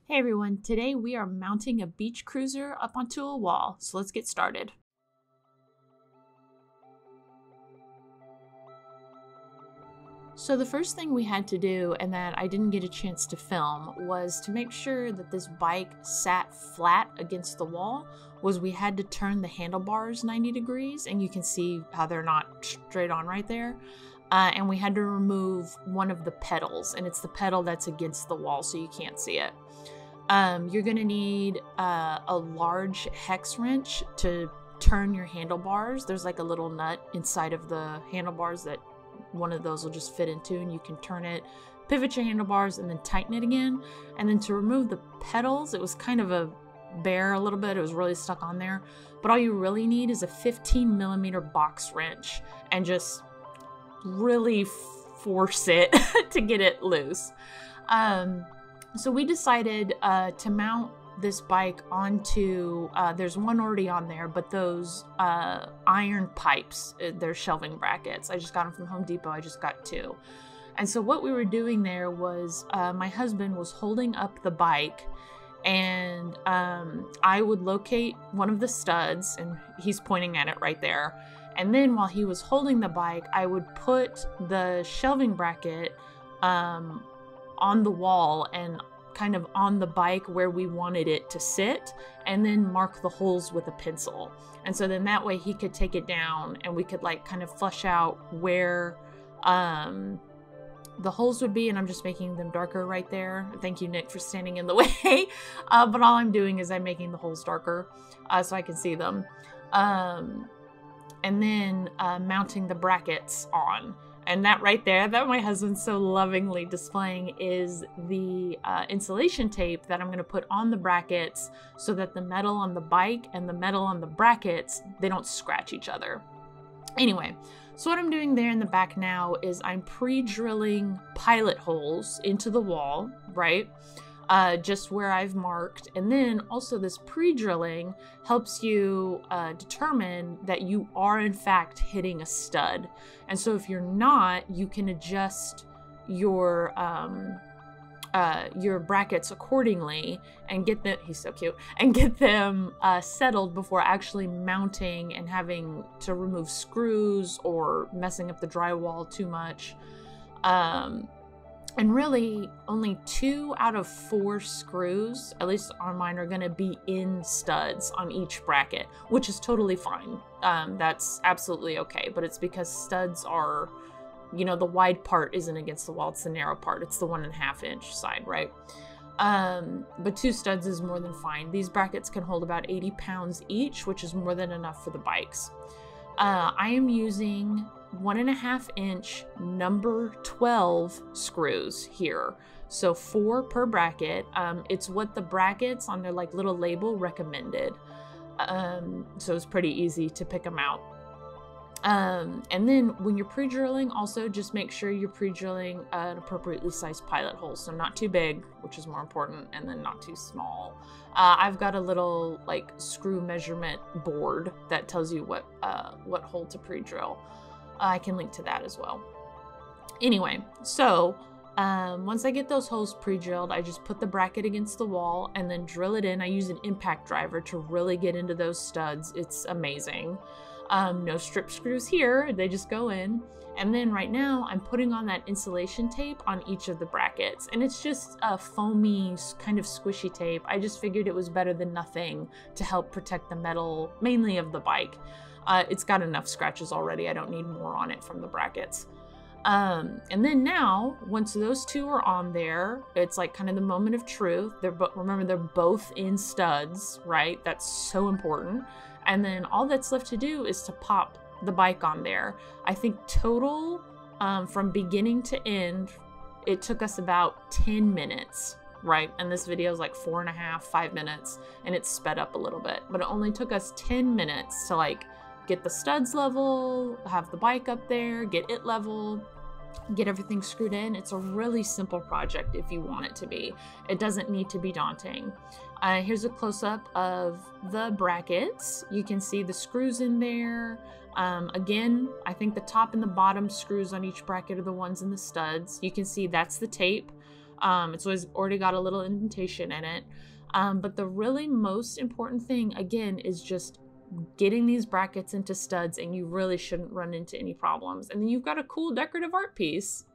Hey everyone, today we are mounting a beach cruiser up onto a wall, so let's get started. So the first thing we had to do, and that I didn't get a chance to film, was to make sure that this bike sat flat against the wall, was we had to turn the handlebars 90 degrees, and you can see how they're not straight on right there. And we had to remove one of the pedals, and it's the pedal that's against the wall so you can't see it. You're going to need a large hex wrench to turn your handlebars. There's like a little nut inside of the handlebars that one of those will just fit into, and you can turn it, pivot your handlebars, and then tighten it again. And then to remove the pedals, it was kind of a bare a little bit. It was really stuck on there. But all you really need is a 15mm box wrench and just really force it to get it loose. So we decided to mount this bike onto, there's one already on there, but those iron pipes, they're shelving brackets. I just got them from Home Depot. I just got 2. And so what we were doing there was my husband was holding up the bike, and I would locate one of the studs, and he's pointing at it right there. And then while he was holding the bike, I would put the shelving bracket on the wall and kind of on the bike where we wanted it to sit, and then mark the holes with a pencil. And so then that way he could take it down and we could like kind of flush out where the holes would be, and I'm just making them darker right there. Thank you, Nick, for standing in the way. But all I'm doing is I'm making the holes darker so I can see them. And then mounting the brackets on. And that right there, that my husband's so lovingly displaying, is the insulation tape that I'm going to put on the brackets so that the metal on the bike and the metal on the brackets, they don't scratch each other. Anyway, so what I'm doing there in the back now is I'm pre-drilling pilot holes into the wall, right? Just where I've marked. And then also this pre-drilling helps you determine that you are in fact hitting a stud. And so if you're not, you can adjust your brackets accordingly and get them, he's so cute, and get them settled before actually mounting and having to remove screws or messing up the drywall too much. And really, only 2 out of 4 screws, at least on mine, are going to be in studs on each bracket, which is totally fine. That's absolutely okay. But it's because studs are, you know, the wide part isn't against the wall. It's the narrow part. It's the 1.5 inch side, right? But 2 studs is more than fine. These brackets can hold about 80 pounds each, which is more than enough for the bikes. I am using 1.5 inch number 12 screws here, so 4 per bracket. It's what the brackets on their like little label recommended, so it's pretty easy to pick them out. And then when you're pre-drilling, also just make sure you're pre-drilling an appropriately sized pilot hole, so not too big, which is more important, and then not too small. I've got a little like screw measurement board that tells you what hole to pre-drill. I can link to that as well. Anyway, so once I get those holes pre-drilled, I just put the bracket against the wall and then drill it in. I use an impact driver to really get into those studs. It's amazing. No strip screws here, they just go in. And then right now I'm putting on that insulation tape on each of the brackets, and it's just a foamy kind of squishy tape. I just figured it was better than nothing to help protect the metal, mainly of the bike. It's got enough scratches already. I don't need more on it from the brackets. And then now, once those 2 are on there, it's like kind of the moment of truth. Remember, they're both in studs, right? That's so important. And then all that's left to do is to pop the bike on there. I think total, from beginning to end, it took us about 10 minutes, right? And this video is like 4.5, 5 minutes, and it's sped up a little bit. But it only took us 10 minutes to like get the studs level, have the bike up there, get it level, get everything screwed in. It's a really simple project if you want it to be. It doesn't need to be daunting. Here's a close-up of the brackets. You can see the screws in there. Again, I think the top and the bottom screws on each bracket are the ones in the studs. You can see that's the tape. It's always already got a little indentation in it. But the really most important thing, again, is just getting these brackets into studs, and you really shouldn't run into any problems. And then you've got a cool decorative art piece.